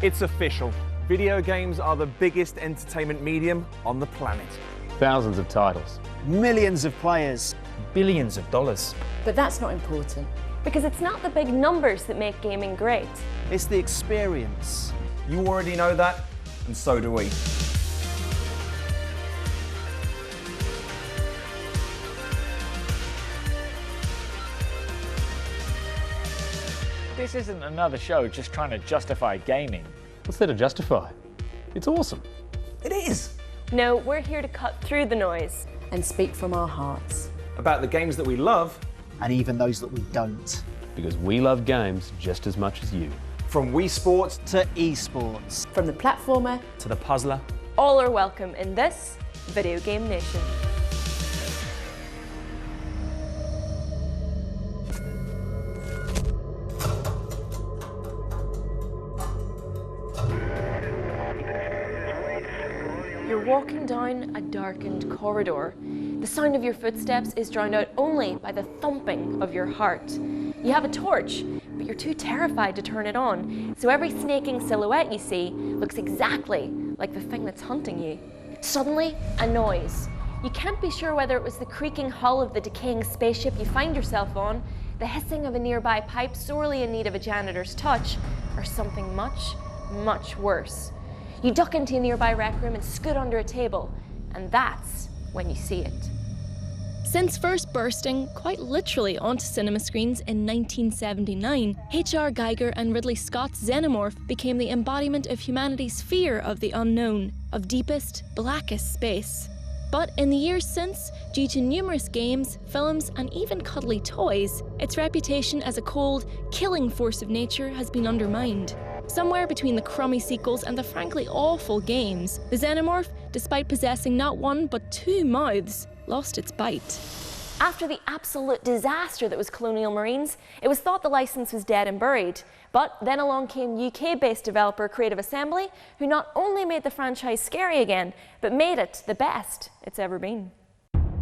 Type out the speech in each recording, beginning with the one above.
It's official. Video games are the biggest entertainment medium on the planet. Thousands of titles. Millions of players. Billions of dollars. But that's not important. Because it's not the big numbers that make gaming great. It's the experience. You already know that, and so do we. This isn't another show just trying to justify gaming. What's there to justify? It's awesome. It is. No, we're here to cut through the noise. And speak from our hearts. About the games that we love. And even those that we don't. Because we love games just as much as you. From Wii Sports to esports. From the platformer To the puzzler. All are welcome in this Video Game Nation. You're walking down a darkened corridor. The sound of your footsteps is drowned out only by the thumping of your heart. You have a torch, but you're too terrified to turn it on, so every snaking silhouette you see looks exactly like the thing that's hunting you. Suddenly, a noise. You can't be sure whether it was the creaking hull of the decaying spaceship you find yourself on, the hissing of a nearby pipe sorely in need of a janitor's touch, or something much, much worse. You duck into a nearby rec room and scoot under a table, and that's when you see it. Since first bursting, quite literally, onto cinema screens in 1979, H.R. Giger and Ridley Scott's Xenomorph became the embodiment of humanity's fear of the unknown, of deepest, blackest space. But in the years since, due to numerous games, films, and even cuddly toys, its reputation as a cold, killing force of nature has been undermined. Somewhere between the crummy sequels and the frankly awful games, the Xenomorph, despite possessing not one but two mouths, lost its bite. After the absolute disaster that was Colonial Marines, it was thought the license was dead and buried. But then along came UK-based developer Creative Assembly, who not only made the franchise scary again, but made it the best it's ever been.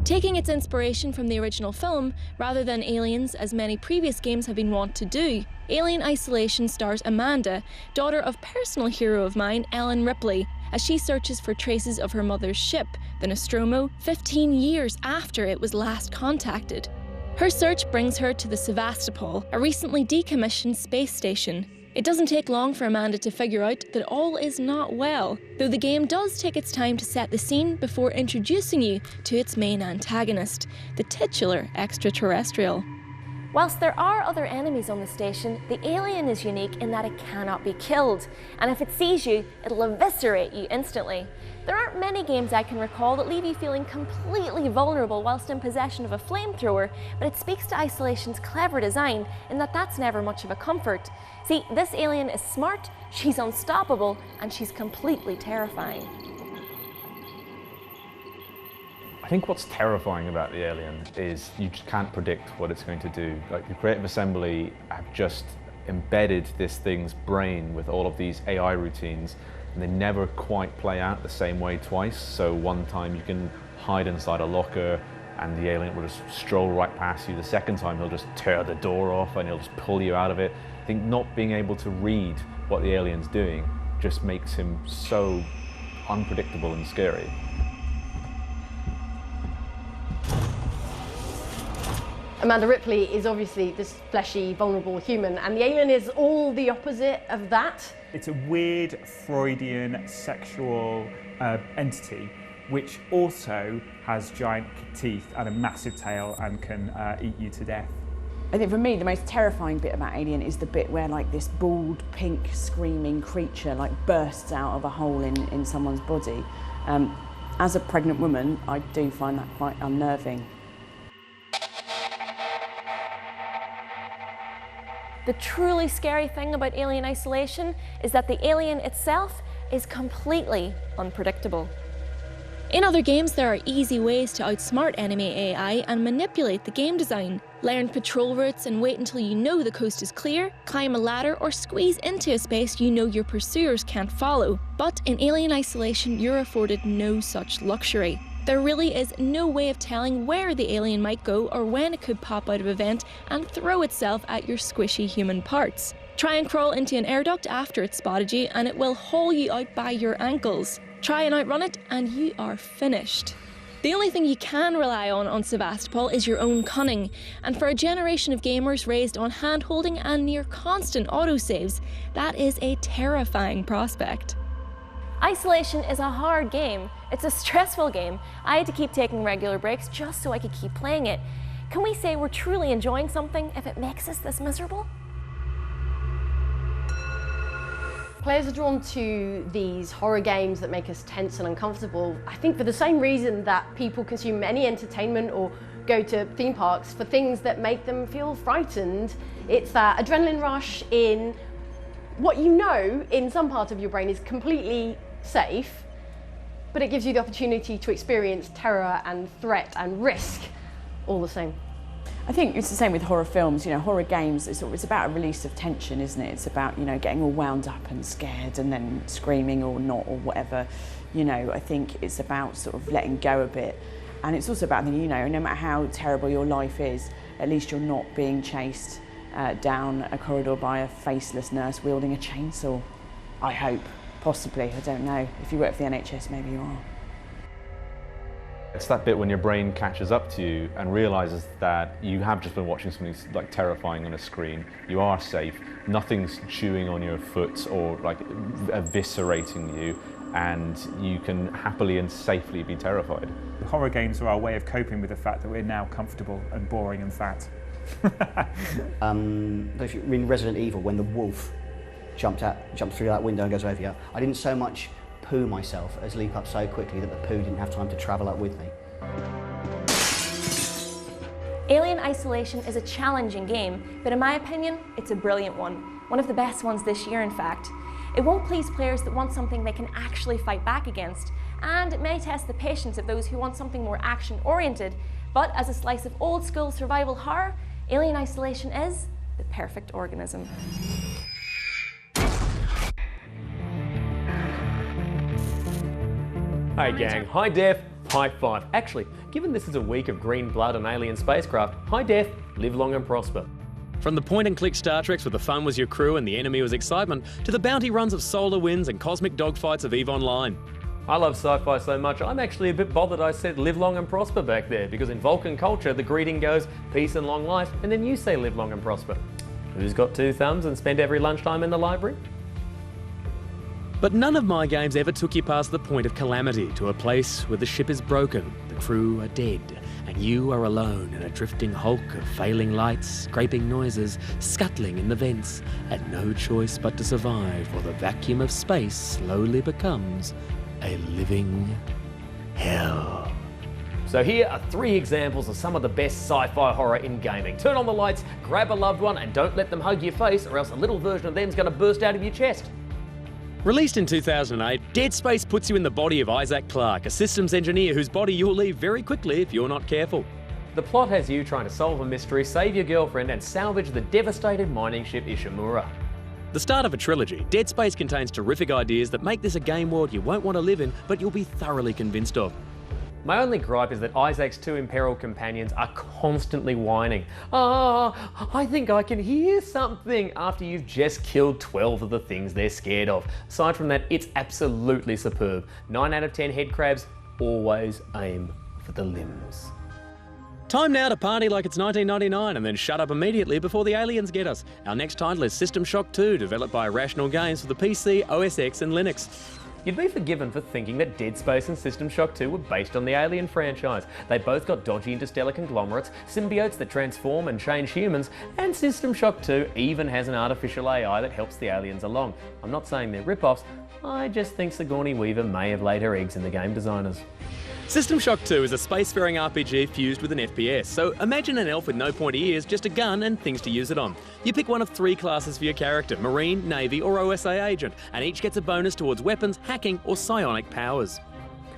Taking its inspiration from the original film, rather than Aliens as many previous games have been wont to do, Alien Isolation stars Amanda, daughter of personal hero of mine, Ellen Ripley, as she searches for traces of her mother's ship, the Nostromo, 15 years after it was last contacted. Her search brings her to the Sevastopol, a recently decommissioned space station. It doesn't take long for Amanda to figure out that all is not well, though the game does take its time to set the scene before introducing you to its main antagonist, the titular extraterrestrial. Whilst there are other enemies on the station, the alien is unique in that it cannot be killed, and if it sees you, it'll eviscerate you instantly. There aren't many games I can recall that leave you feeling completely vulnerable whilst in possession of a flamethrower, but it speaks to Isolation's clever design in that that's never much of a comfort. See, this alien is smart, she's unstoppable, and she's completely terrifying. I think what's terrifying about the alien is you just can't predict what it's going to do. Like the Creative Assembly have just embedded this thing's brain with all of these AI routines, and they never quite play out the same way twice. So one time you can hide inside a locker and the alien will just stroll right past you. The second time he'll just tear the door off and he'll just pull you out of it. I think not being able to read what the alien's doing just makes him so unpredictable and scary. Amanda Ripley is obviously this fleshy, vulnerable human, and the alien is all the opposite of that. It's a weird Freudian sexual entity which also has giant teeth and a massive tail and can eat you to death. I think for me the most terrifying bit about Alien is the bit where like this bald, pink, screaming creature like bursts out of a hole in someone's body. As a pregnant woman, I do find that quite unnerving. The truly scary thing about Alien Isolation is that the alien itself is completely unpredictable. In other games, there are easy ways to outsmart enemy AI and manipulate the game design. Learn patrol routes and wait until you know the coast is clear, climb a ladder, or squeeze into a space you know your pursuers can't follow. But in Alien Isolation, you're afforded no such luxury. There really is no way of telling where the alien might go or when it could pop out of a vent and throw itself at your squishy human parts. Try and crawl into an air duct after it's spotted you and it will haul you out by your ankles. Try and outrun it and you are finished. The only thing you can rely on Sevastopol is your own cunning, and for a generation of gamers raised on hand-holding and near constant autosaves, that is a terrifying prospect. Isolation is a hard game. It's a stressful game. I had to keep taking regular breaks just so I could keep playing it. Can we say we're truly enjoying something if it makes us this miserable? Players are drawn to these horror games that make us tense and uncomfortable, I think for the same reason that people consume any entertainment or go to theme parks for things that make them feel frightened. It's that adrenaline rush in what you know in some part of your brain is completely safe, but it gives you the opportunity to experience terror and threat and risk all the same. I think it's the same with horror films. You know, horror games, it's about a release of tension, isn't it? It's about, you know, getting all wound up and scared and then screaming or not or whatever. You know, I think it's about sort of letting go a bit. And it's also about, you know, no matter how terrible your life is, at least you're not being chased down a corridor by a faceless nurse wielding a chainsaw. I hope, possibly, I don't know. If you work for the NHS, maybe you are. It's that bit when your brain catches up to you and realises that you have just been watching something like terrifying on a screen. You are safe. Nothing's chewing on your foot or like eviscerating you, and you can happily and safely be terrified. Horror games are our way of coping with the fact that we're now comfortable and boring and fat. If you read Resident Evil, when the wolf jumps through that window and goes over you, I didn't so much poo myself as leap up so quickly that the poo didn't have time to travel up with me. Alien Isolation is a challenging game, but in my opinion, it's a brilliant one. One of the best ones this year, in fact. It won't please players that want something they can actually fight back against, and it may test the patience of those who want something more action-oriented, but as a slice of old-school survival horror, Alien Isolation is the perfect organism. Hey gang, high def, high five. Actually, given this is a week of green blood and alien spacecraft, high def, live long and prosper. From the point-and-click Star Treks where the fun was your crew and the enemy was excitement, to the bounty runs of Solar Winds and cosmic dogfights of EVE Online. I love sci-fi so much, I'm actually a bit bothered I said live long and prosper back there, because in Vulcan culture the greeting goes peace and long life, and then you say live long and prosper. Who's got two thumbs and spend every lunchtime in the library? But none of my games ever took you past the point of calamity, to a place where the ship is broken, the crew are dead, and you are alone in a drifting hulk of failing lights, scraping noises, scuttling in the vents, and no choice but to survive while the vacuum of space slowly becomes a living hell. So here are 3 examples of some of the best sci-fi horror in gaming. Turn on the lights, grab a loved one, and don't let them hug your face, or else a little version of them's going to burst out of your chest. Released in 2008, Dead Space puts you in the body of Isaac Clarke, a systems engineer whose body you'll leave very quickly if you're not careful. The plot has you trying to solve a mystery, save your girlfriend, and salvage the devastated mining ship Ishimura. The start of a trilogy, Dead Space contains terrific ideas that make this a game world you won't want to live in, but you'll be thoroughly convinced of. My only gripe is that Isaac's 2 imperiled companions are constantly whining. I think I can hear something, after you've just killed 12 of the things they're scared of. Aside from that, it's absolutely superb. 9 out of 10 head crabs, always aim for the limbs. Time now to party like it's 1999 and then shut up immediately before the aliens get us. Our next title is System Shock 2, developed by Irrational Games for the PC, OS X and Linux. You'd be forgiven for thinking that Dead Space and System Shock 2 were based on the Alien franchise. They both got dodgy interstellar conglomerates, symbiotes that transform and change humans, and System Shock 2 even has an artificial AI that helps the aliens along. I'm not saying they're rip-offs, I just think Sigourney Weaver may have laid her eggs in the game designers. System Shock 2 is a spacefaring RPG fused with an FPS, so imagine an elf with no pointy ears, just a gun and things to use it on. You pick one of 3 classes for your character, Marine, Navy or OSA agent, and each gets a bonus towards weapons, hacking or psionic powers.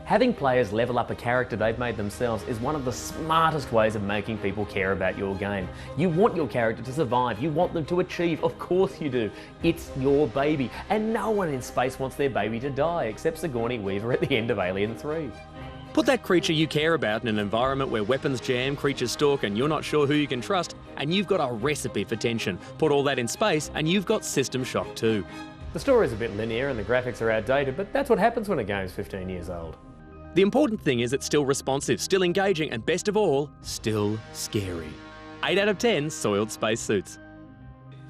Having players level up a character they've made themselves is one of the smartest ways of making people care about your game. You want your character to survive, you want them to achieve, of course you do. It's your baby, and no one in space wants their baby to die, except Sigourney Weaver at the end of Alien 3. Put that creature you care about in an environment where weapons jam, creatures stalk, and you're not sure who you can trust, and you've got a recipe for tension. Put all that in space, and you've got System Shock 2. The story's a bit linear and the graphics are outdated, but that's what happens when a game's 15 years old. The important thing is it's still responsive, still engaging, and best of all, still scary. 8 out of 10 soiled spacesuits.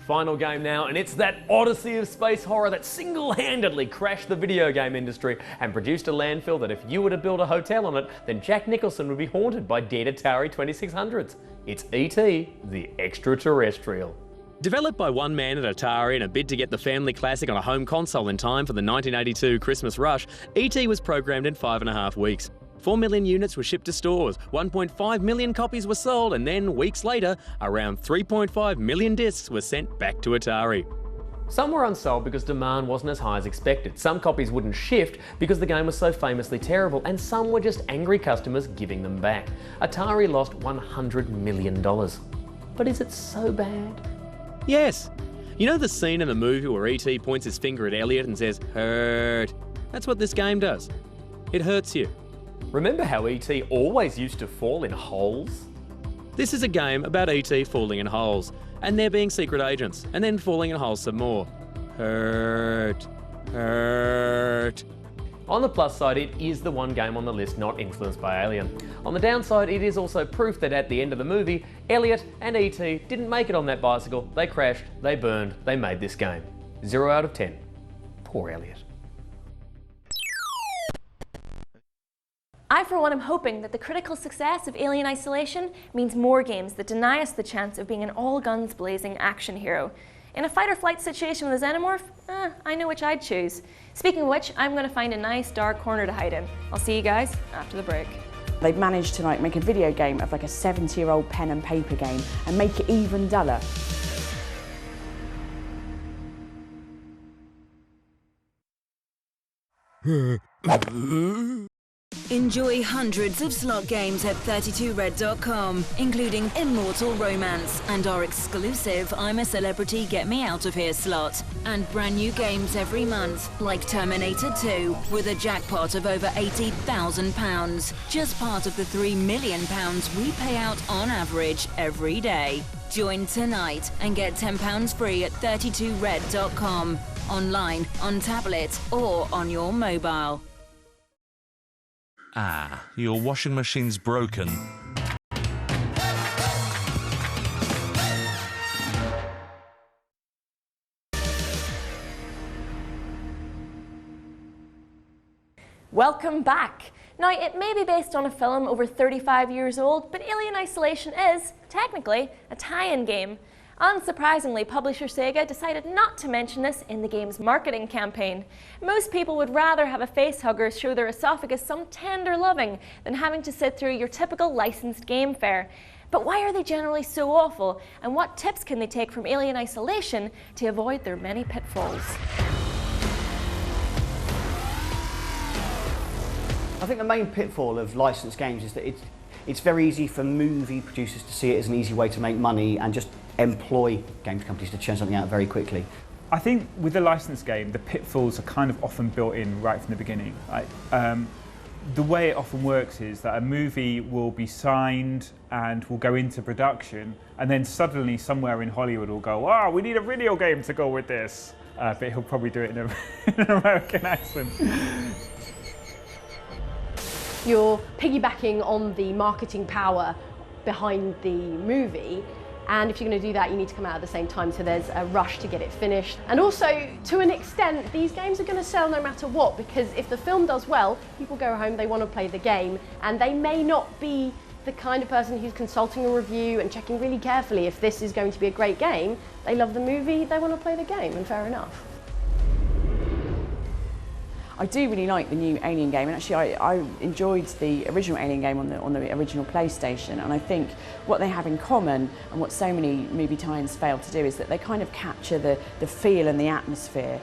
Final game now, and it's that odyssey of space horror that single-handedly crashed the video game industry and produced a landfill that if you were to build a hotel on it, then Jack Nicholson would be haunted by dead Atari 2600s. It's E.T. the Extraterrestrial. Developed by one man at Atari in a bid to get the family classic on a home console in time for the 1982 Christmas rush, E.T. was programmed in 5.5 weeks. 4 million units were shipped to stores, 1.5 million copies were sold, and then, weeks later, around 3.5 million discs were sent back to Atari. Some were unsold because demand wasn't as high as expected, some copies wouldn't shift because the game was so famously terrible, and some were just angry customers giving them back. Atari lost $100 million. But is it so bad? Yes. You know the scene in the movie where E.T. points his finger at Elliot and says, "Hurt"? That's what this game does. It hurts you. Remember how E.T. always used to fall in holes? This is a game about E.T. falling in holes, and there being secret agents, and then falling in holes some more. Hurt. Hurt. On the plus side, it is the one game on the list not influenced by Alien. On the downside, it is also proof that at the end of the movie, Elliot and E.T. didn't make it on that bicycle. They crashed, they burned, they made this game. 0 out of 10. Poor Elliot. I, for one, am hoping that the critical success of Alien Isolation means more games that deny us the chance of being an all-guns-blazing action hero. In a fight-or-flight situation with a xenomorph, I know which I'd choose. Speaking of which, I'm going to find a nice dark corner to hide in. I'll see you guys after the break. They've managed to make a video game of a 70-year-old pen and paper game and make it even duller. Enjoy hundreds of slot games at 32red.com, including Immortal Romance and our exclusive I'm a Celebrity Get Me Out of Here slot. And brand new games every month, like Terminator 2, with a jackpot of over £80,000. Just part of the £3 million we pay out on average every day. Join tonight and get £10 free at 32red.com, online, on tablet, or on your mobile. Ah, your washing machine's broken. Welcome back. Now, it may be based on a film over 35 years old, but Alien Isolation is, technically, a tie-in game. Unsurprisingly, publisher Sega decided not to mention this in the game's marketing campaign. Most people would rather have a facehugger show their esophagus some tender loving than having to sit through your typical licensed game fare. But why are they generally so awful, and what tips can they take from Alien Isolation to avoid their many pitfalls? I think the main pitfall of licensed games is that it's very easy for movie producers to see it as an easy way to make money and just employ games companies to churn something out very quickly. I think with a licensed game, the pitfalls are kind of often built in right from the beginning. The way it often works is that a movie will be signed and will go into production, and then suddenly somewhere in Hollywood will go, "Oh, we need a video game to go with this." But he'll probably do it in an American accent. You're piggybacking on the marketing power behind the movie, and if you're going to do that, you need to come out at the same time, so there's a rush to get it finished. And also, to an extent, these games are going to sell no matter what, because if the film does well, people go home, they want to play the game, and they may not be the kind of person who's consulting a review and checking really carefully if this is going to be a great game. They love the movie, they want to play the game, and fair enough. I do really like the new Alien game, and actually I enjoyed the original Alien game on the original PlayStation, and I think what they have in common and what so many movie tie-ins fail to do is that they kind of capture the feel and the atmosphere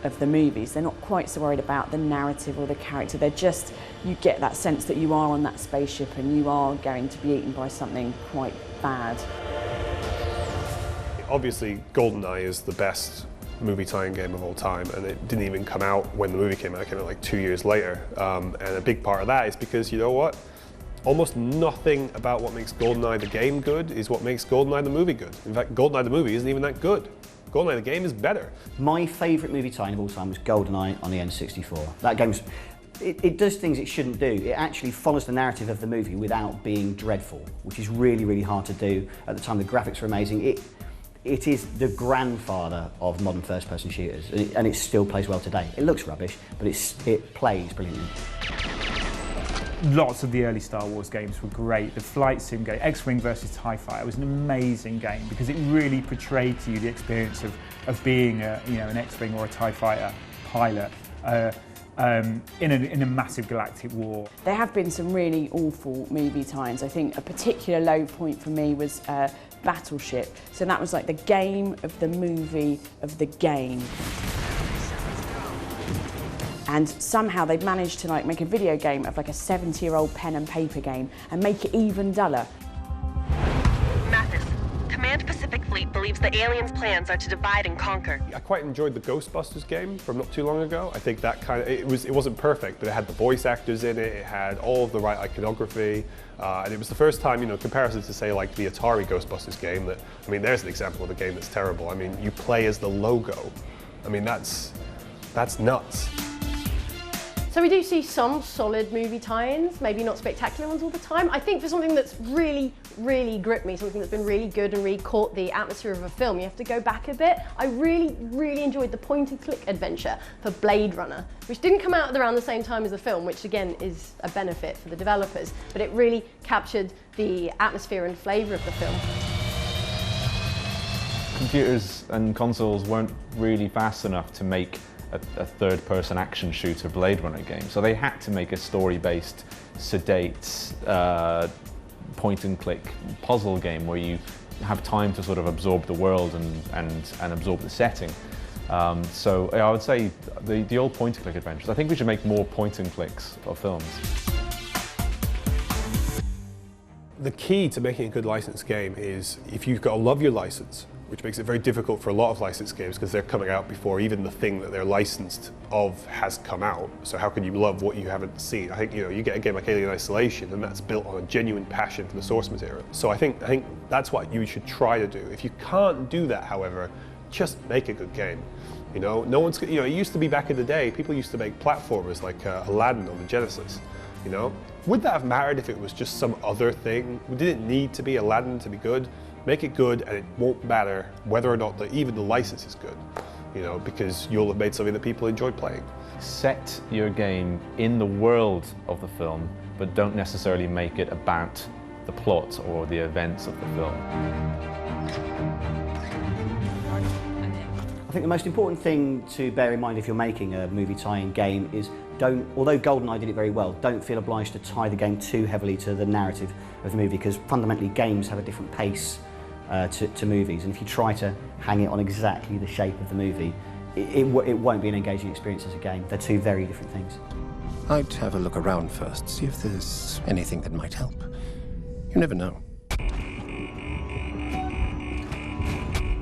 of the movies. They're not quite so worried about the narrative or the character, they're just, you get that sense that you are on that spaceship and you are going to be eaten by something quite bad. Obviously GoldenEye is the best movie tie-in game of all time, and it didn't even come out when the movie came out. It came out like 2 years later. And a big part of that is because, you know what? Almost nothing about what makes GoldenEye the game good is what makes GoldenEye the movie good. In fact, GoldenEye the movie isn't even that good. GoldenEye the game is better. My favourite movie tie-in of all time was GoldenEye on the N64. That game's, it does things it shouldn't do. It actually follows the narrative of the movie without being dreadful, which is really, really hard to do. At the time, the graphics were amazing. It is the grandfather of modern first-person shooters, and it still plays well today. It looks rubbish, but it plays brilliantly. Lots of the early Star Wars games were great. The flight sim game, X-Wing versus TIE Fighter, was an amazing game because it really portrayed to you the experience of being an X-Wing or a TIE Fighter pilot in a massive galactic war. There have been some really awful movie tie-ins. I think a particular low point for me was Battleship. So that was like the game of the movie of the game. And somehow they'd managed to make a video game of like a 70-year-old pen and paper game and make it even duller. Mathis, Command Pacific Fleet believes the aliens' plans are to divide and conquer. I quite enjoyed the Ghostbusters game from not too long ago. I think that it wasn't perfect, but it had the voice actors in it, it had all of the right iconography, and it was the first time, comparison to say like the Atari Ghostbusters game that, there's an example of a game that's terrible. You play as the logo. That's nuts. So we do see some solid movie tie-ins, maybe not spectacular ones all the time. I think for something that's really, really gripped me, something that's been really good and really caught the atmosphere of a film, you have to go back a bit. I really, really enjoyed the point-and-click adventure for Blade Runner, which didn't come out around the same time as the film, which again is a benefit for the developers, but it really captured the atmosphere and flavour of the film. Computers and consoles weren't really fast enough to make a third-person action shooter Blade Runner game. So they had to make a story-based, sedate, point-and-click puzzle game where you have time to sort of absorb the world and absorb the setting. So I would say the old point-and-click adventures. I think we should make more point-and-clicks of films. The key to making a good licensed game is if you've got to love your license, which makes it very difficult for a lot of licensed games because they're coming out before even the thing that they're licensed of has come out. So how can you love what you haven't seen? I think you get a game like Alien Isolation and that's built on a genuine passion for the source material. So I think that's what you should try to do. If you can't do that, however, just make a good game. No one's, it used to be back in the day, people used to make platformers like Aladdin on the Genesis. Would that have mattered if it was just some other thing? Did it need to be Aladdin to be good? Make it good and it won't matter whether or not even the license is good, because you'll have made something that people enjoy playing. Set your game in the world of the film, but don't necessarily make it about the plot or the events of the film. I think the most important thing to bear in mind if you're making a movie tie-in game is although GoldenEye did it very well, don't feel obliged to tie the game too heavily to the narrative of the movie, because fundamentally games have a different pace to movies, and if you try to hang it on exactly the shape of the movie, it won't be an engaging experience as a game. They're two very different things. I'd have a look around first, see if there's anything that might help. You never know.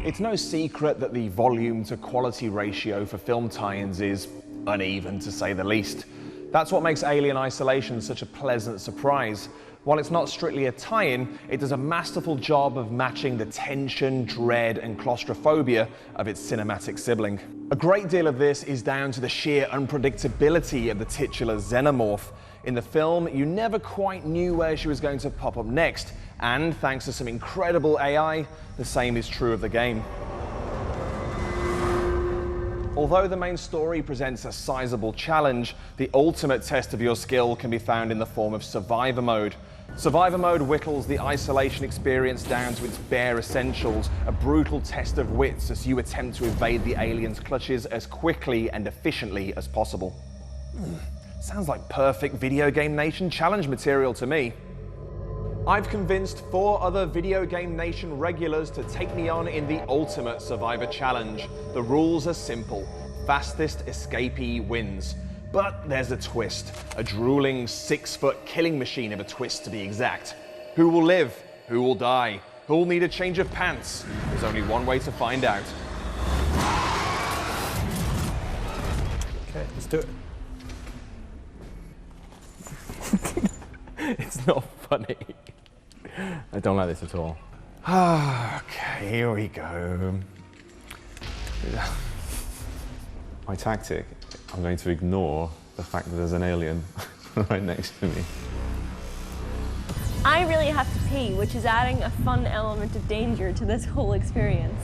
It's no secret that the volume to quality ratio for film tie-ins is uneven, to say the least. That's what makes Alien Isolation such a pleasant surprise. While it's not strictly a tie-in, it does a masterful job of matching the tension, dread, and claustrophobia of its cinematic sibling. A great deal of this is down to the sheer unpredictability of the titular xenomorph. In the film, you never quite knew where she was going to pop up next, and thanks to some incredible AI, the same is true of the game. Although the main story presents a sizable challenge, the ultimate test of your skill can be found in the form of Survivor Mode. Survivor Mode whittles the isolation experience down to its bare essentials, a brutal test of wits as you attempt to evade the aliens' clutches as quickly and efficiently as possible. Sounds like perfect Video Game Nation challenge material to me. I've convinced 4 other Video Game Nation regulars to take me on in the ultimate Survivor Challenge. The rules are simple. Fastest escapee wins. But there's a twist. A drooling 6-foot killing machine of a twist, to be exact. Who will live? Who will die? Who will need a change of pants? There's only one way to find out. Okay, let's do it. It's not funny. I don't like this at all. Okay, here we go. My tactic, I'm going to ignore the fact that there's an alien right next to me. I really have to pee, which is adding a fun element of danger to this whole experience.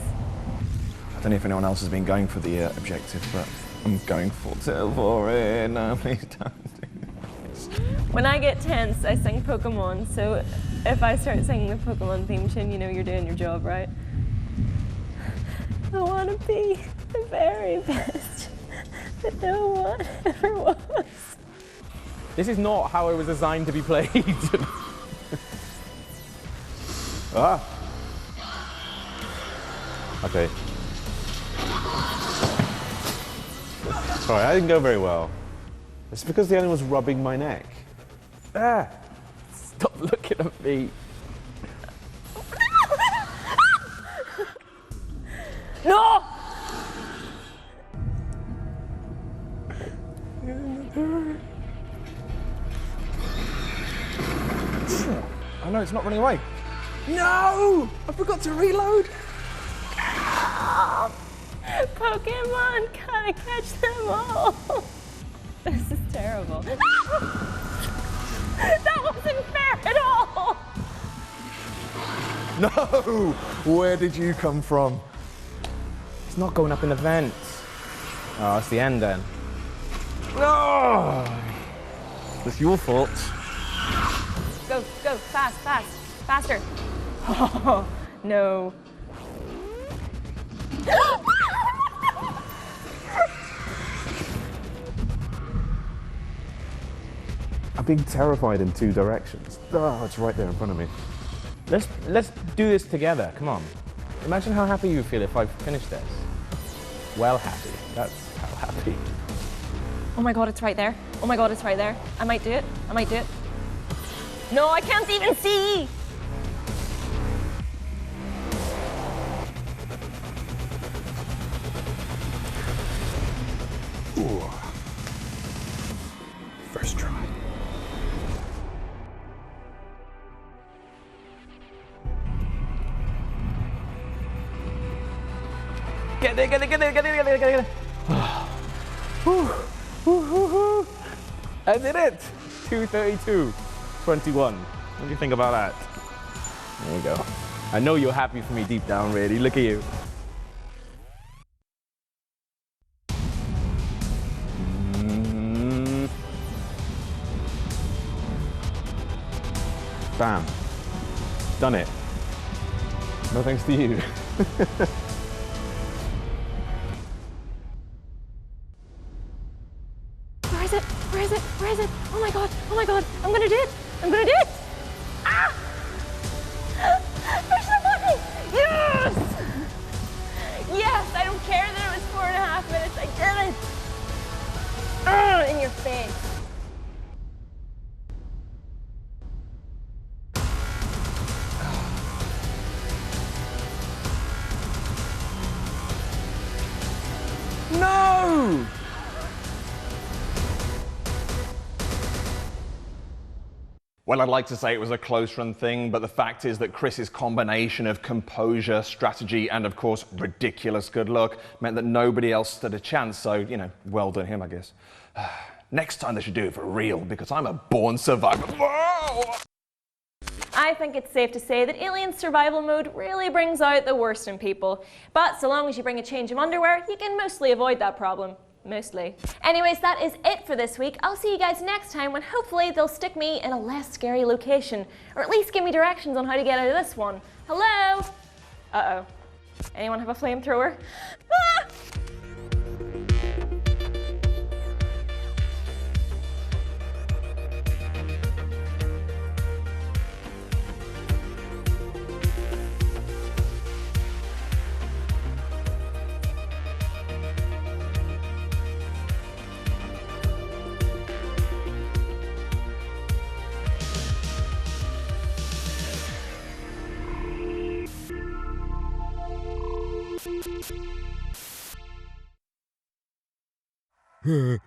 I don't know if anyone else has been going for the objective, but I'm going for it. No, please don't do this. When I get tense, I sing Pokemon, so if I start singing the Pokemon theme tune, you know you're doing your job, right? I want to be the very best that no one ever was. This is not how it was designed to be played. Ah! Okay. Sorry, I didn't go very well. It's because the alien was rubbing my neck. Ah! Stop looking at me. No! Oh no, it's not running away. No! I forgot to reload. Pokemon, gotta catch them all. This is terrible. That wasn't fair at all. No! Where did you come from? It's not going up in the vents. Oh, it's the end then. No! It's your fault. Go, go, fast, fast, faster. Oh, no. I'm being terrified in two directions. Oh, it's right there in front of me. Let's do this together. Come on. Imagine how happy you feel if I finish this. Well happy. That's how happy. Oh my god, it's right there. Oh my god, it's right there. I might do it. I might do it. No, I can't even see! Ooh. First try. Get there, get it, get it, get it, get it, get it. I did it! 2:32:21. What do you think about that? There you go. I know you're happy for me deep down, really. Look at you. Bam. Done it. No thanks to you. Where is it? Where is it? Where is it? Oh my god, oh my god. I'm gonna do it. I'm gonna do it. Ah! Push the button. Yes! Yes, I don't care that it was 4.5 minutes. I did it. Ah, in your face. No! Well, I'd like to say it was a close run thing, but the fact is that Chris's combination of composure, strategy, and of course, ridiculous good luck meant that nobody else stood a chance, so, you know, well done him, I guess. Next time they should do it for real, because I'm a born survivor. Whoa! I think it's safe to say that Alien Survival Mode really brings out the worst in people. But so long as you bring a change of underwear, you can mostly avoid that problem. Mostly. Anyways, that is it for this week. I'll see you guys next time when hopefully they'll stick me in a less scary location. Or at least give me directions on how to get out of this one. Hello? Uh-oh. Anyone have a flamethrower? Ah! Huh?